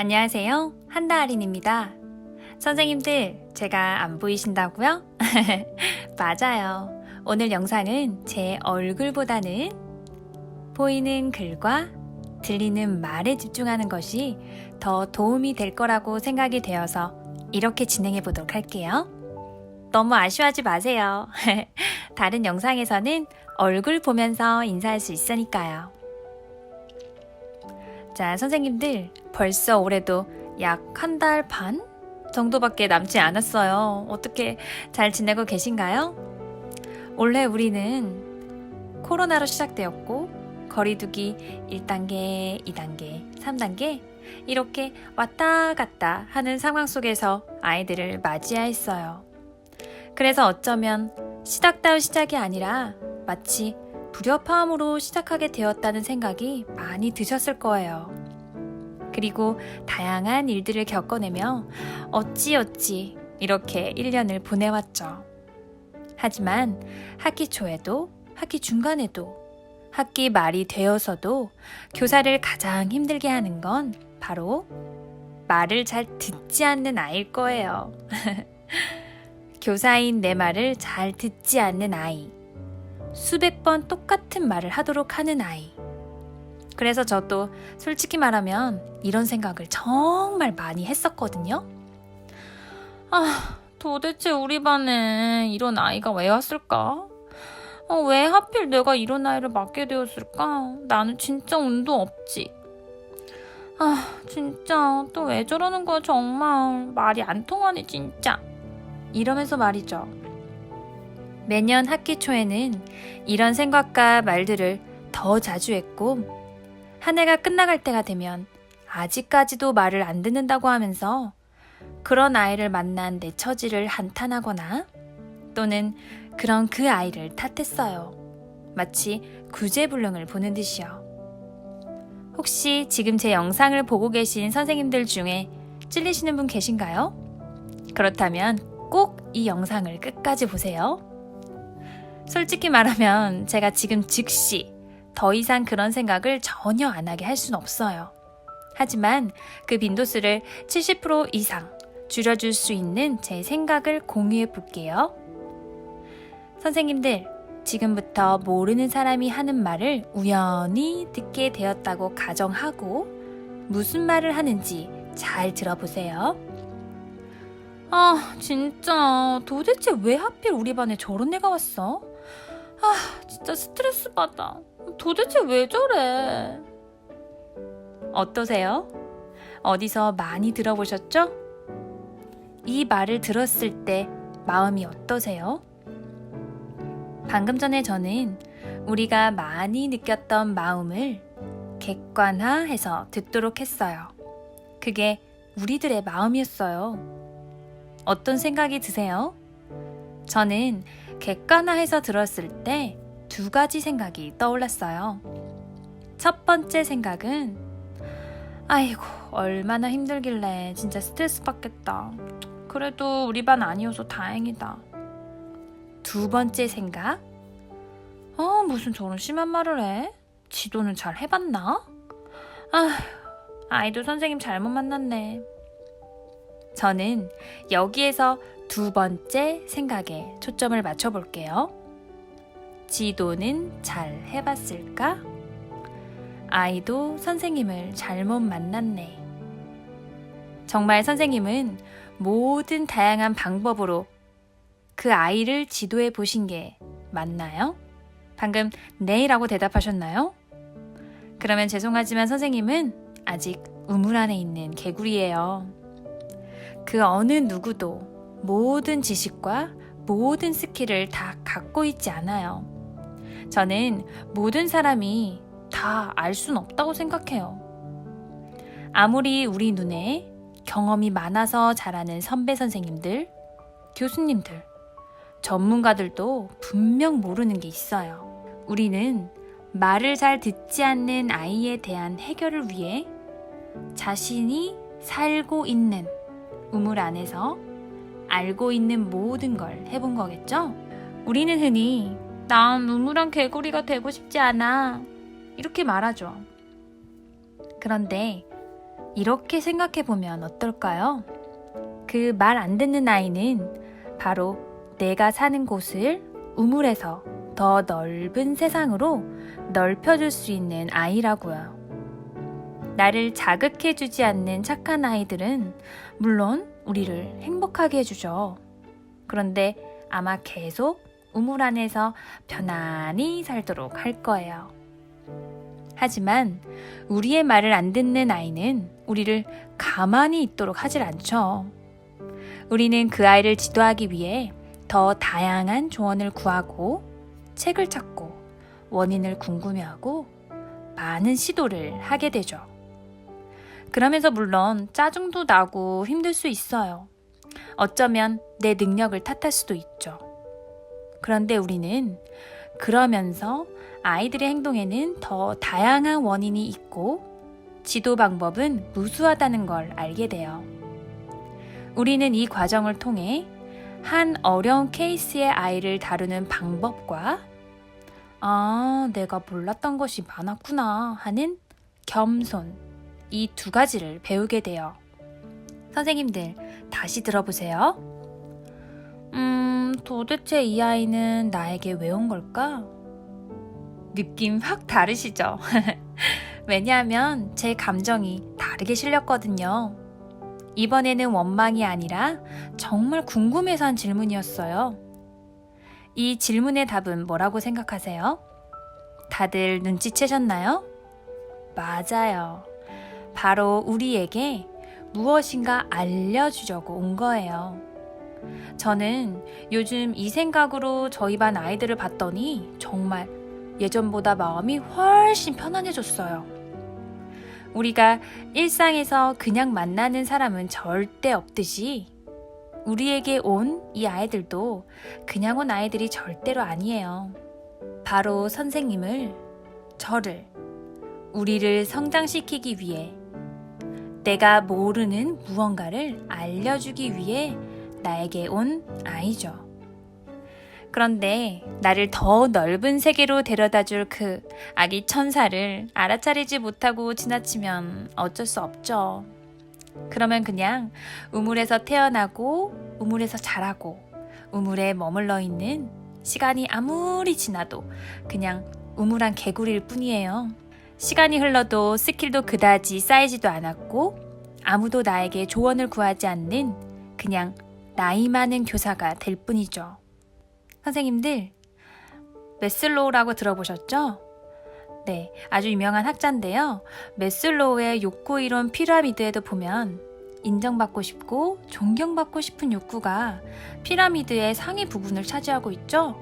안녕하세요. 한다할인입니다. 선생님들, 제가 안 보이신다고요? 맞아요. 오늘 영상은 제 얼굴보다는 보이는 글과 들리는 말에 집중하는 것이 더 도움이 될 거라고 생각이 되어서 이렇게 진행해 보도록 할게요. 너무 아쉬워하지 마세요. 다른 영상에서는 얼굴 보면서 인사할 수 있으니까요. 자, 선생님들, 벌써 올해도 약 한 달 반 정도밖에 남지 않았어요. 어떻게 잘 지내고 계신가요? 올해 우리는 코로나로 시작되었고 거리두기 1단계, 2단계, 3단계 이렇게 왔다 갔다 하는 상황 속에서 아이들을 맞이하였어요. 그래서 어쩌면 시작다운 시작이 아니라 마치 불협화음으로 시작하게 되었다는 생각이 많이 드셨을 거예요. 그리고 다양한 일들을 겪어내며 어찌어찌 이렇게 1년을 보내왔죠. 하지만 학기 초에도 학기 중간에도 학기 말이 되어서도 교사를 가장 힘들게 하는 건 바로 말을 잘 듣지 않는 아이일 거예요. 교사인 내 말을 잘 듣지 않는 아이. 수백 번 똑같은 말을 하도록 하는 아이. 그래서 저도 솔직히 말하면 이런 생각을 정말 많이 했었거든요. 도대체 우리 반에 이런 아이가 왜 왔을까? 왜 하필 내가 이런 아이를 맡게 되었을까? 나는 진짜 운도 없지. 진짜 또 왜 저러는 거야 정말. 말이 안 통하네 진짜. 이러면서 말이죠. 매년 학기 초에는 이런 생각과 말들을 더 자주 했고 한 해가 끝나갈 때가 되면 아직까지도 말을 안 듣는다고 하면서 그런 아이를 만난 내 처지를 한탄하거나 또는 그런 그 아이를 탓했어요. 마치 구제불능을 보는 듯이요. 혹시 지금 제 영상을 보고 계신 선생님들 중에 찔리시는 분 계신가요? 그렇다면 꼭 이 영상을 끝까지 보세요. 솔직히 말하면 제가 지금 즉시 더 이상 그런 생각을 전혀 안 하게 할 수는 없어요. 하지만 그 빈도수를 70% 이상 줄여줄 수 있는 제 생각을 공유해 볼게요. 선생님들, 지금부터 모르는 사람이 하는 말을 우연히 듣게 되었다고 가정하고 무슨 말을 하는지 잘 들어보세요. 진짜 도대체 왜 하필 우리 반에 저런 애가 왔어? 진짜 스트레스 받아. 도대체 왜 저래? 어떠세요? 어디서 많이 들어보셨죠? 이 말을 들었을 때 마음이 어떠세요? 방금 전에 저는 우리가 많이 느꼈던 마음을 객관화해서 듣도록 했어요. 그게 우리들의 마음이었어요. 어떤 생각이 드세요? 저는 객관화해서 들었을 때 두 가지 생각이 떠올랐어요. 첫 번째 생각은 아이고 얼마나 힘들길래 진짜 스트레스 받겠다. 그래도 우리 반 아니어서 다행이다. 두 번째 생각 무슨 저런 심한 말을 해? 지도는 잘 해봤나? 아이도 선생님 잘못 만났네. 저는 여기에서 두 번째 생각에 초점을 맞춰볼게요. 지도는 잘 해봤을까? 아이도 선생님을 잘못 만났네. 정말 선생님은 모든 다양한 방법으로 그 아이를 지도해 보신 게 맞나요? 방금 네라고 대답하셨나요? 그러면 죄송하지만 선생님은 아직 우물 안에 있는 개구리예요. 그 어느 누구도 모든 지식과 모든 스킬을 다 갖고 있지 않아요. 저는 모든 사람이 다 알 순 없다고 생각해요. 아무리 우리 눈에 경험이 많아서 잘하는 선배 선생님들, 교수님들, 전문가들도 분명 모르는 게 있어요. 우리는 말을 잘 듣지 않는 아이에 대한 해결을 위해 자신이 살고 있는 우물 안에서 알고 있는 모든 걸 해본 거겠죠? 우리는 흔히 난 우물안 개구리가 되고 싶지 않아 이렇게 말하죠. 그런데 이렇게 생각해 보면 어떨까요? 그 말 안 듣는 아이는 바로 내가 사는 곳을 우물에서 더 넓은 세상으로 넓혀줄 수 있는 아이라고요. 나를 자극해주지 않는 착한 아이들은 물론 우리를 행복하게 해주죠. 그런데 아마 계속 우물 안에서 편안히 살도록 할 거예요. 하지만 우리의 말을 안 듣는 아이는 우리를 가만히 있도록 하질 않죠. 우리는 그 아이를 지도하기 위해 더 다양한 조언을 구하고 책을 찾고 원인을 궁금해하고 많은 시도를 하게 되죠. 그러면서 물론 짜증도 나고 힘들 수 있어요. 어쩌면 내 능력을 탓할 수도 있죠. 그런데 우리는 그러면서 아이들의 행동에는 더 다양한 원인이 있고 지도 방법은 무수하다는 걸 알게 돼요. 우리는 이 과정을 통해 한 어려운 케이스의 아이를 다루는 방법과 내가 몰랐던 것이 많았구나 하는 겸손, 이 두 가지를 배우게 돼요. 선생님들, 다시 들어보세요. 도대체 이 아이는 나에게 왜 온 걸까? 느낌 확 다르시죠? 왜냐하면 제 감정이 다르게 실렸거든요. 이번에는 원망이 아니라 정말 궁금해서 한 질문이었어요. 이 질문의 답은 뭐라고 생각하세요? 다들 눈치채셨나요? 맞아요. 바로 우리에게 무엇인가 알려주려고 온 거예요. 저는 요즘 이 생각으로 저희 반 아이들을 봤더니 정말 예전보다 마음이 훨씬 편안해졌어요. 우리가 일상에서 그냥 만나는 사람은 절대 없듯이 우리에게 온 이 아이들도 그냥 온 아이들이 절대로 아니에요. 바로 선생님을, 저를, 우리를 성장시키기 위해 내가 모르는 무언가를 알려주기 위해 나에게 온 아이죠. 그런데 나를 더 넓은 세계로 데려다줄 그 아기 천사를 알아차리지 못하고 지나치면 어쩔 수 없죠. 그러면 그냥 우물에서 태어나고 우물에서 자라고 우물에 머물러 있는 시간이 아무리 지나도 그냥 우물한 개구리일 뿐이에요. 시간이 흘러도 스킬도 그다지 쌓이지도 않았고 아무도 나에게 조언을 구하지 않는 그냥 나이 많은 교사가 될 뿐이죠. 선생님들, 매슬로우라고 들어보셨죠? 네, 아주 유명한 학자인데요. 매슬로우의 욕구 이론 피라미드에도 보면 인정받고 싶고 존경받고 싶은 욕구가 피라미드의 상위 부분을 차지하고 있죠.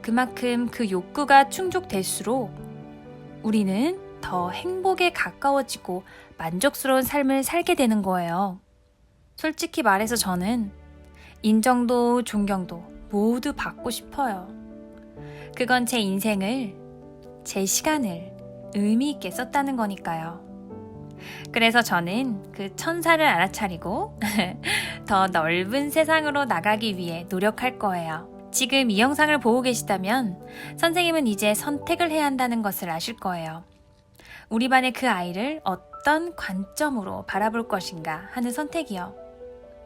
그만큼 그 욕구가 충족될수록 우리는 더 행복에 가까워지고 만족스러운 삶을 살게 되는 거예요. 솔직히 말해서 저는 인정도 존경도 모두 받고 싶어요. 그건 제 인생을, 제 시간을 의미 있게 썼다는 거니까요. 그래서 저는 그 천사를 알아차리고 더 넓은 세상으로 나가기 위해 노력할 거예요. 지금 이 영상을 보고 계시다면 선생님은 이제 선택을 해야 한다는 것을 아실 거예요. 우리 반의 그 아이를 어떤 관점으로 바라볼 것인가 하는 선택이요.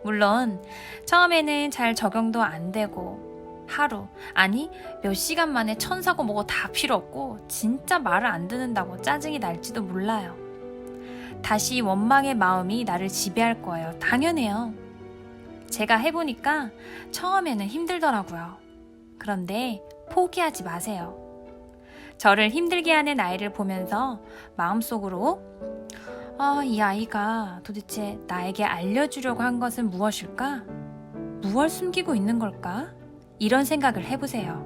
물론 처음에는 잘 적용도 안 되고 하루, 아니 몇 시간 만에 천사고 뭐고 다 필요 없고 진짜 말을 안 듣는다고 짜증이 날지도 몰라요. 다시 원망의 마음이 나를 지배할 거예요. 당연해요. 제가 해보니까 처음에는 힘들더라고요. 그런데 포기하지 마세요. 저를 힘들게 하는 아이를 보면서 마음속으로 이 아이가 도대체 나에게 알려주려고 한 것은 무엇일까? 무엇을 숨기고 있는 걸까? 이런 생각을 해보세요.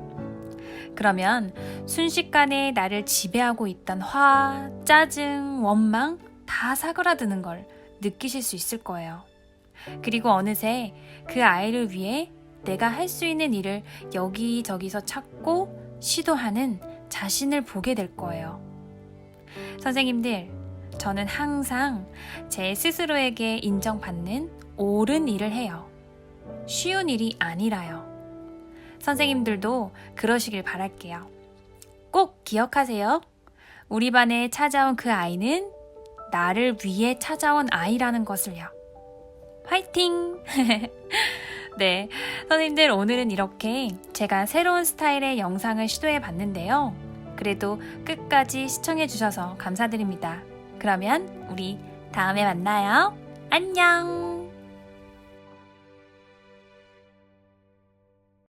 그러면 순식간에 나를 지배하고 있던 화, 짜증, 원망 다 사그라드는 걸 느끼실 수 있을 거예요. 그리고 어느새 그 아이를 위해 내가 할 수 있는 일을 여기저기서 찾고 시도하는 자신을 보게 될 거예요. 선생님들, 저는 항상 제 스스로에게 인정받는 옳은 일을 해요. 쉬운 일이 아니라요. 선생님들도 그러시길 바랄게요. 꼭 기억하세요. 우리 반에 찾아온 그 아이는 나를 위해 찾아온 아이라는 것을요. 화이팅! 네, 선생님들 오늘은 이렇게 제가 새로운 스타일의 영상을 시도해 봤는데요. 그래도 끝까지 시청해 주셔서 감사드립니다. 그러면 우리 다음에 만나요. 안녕!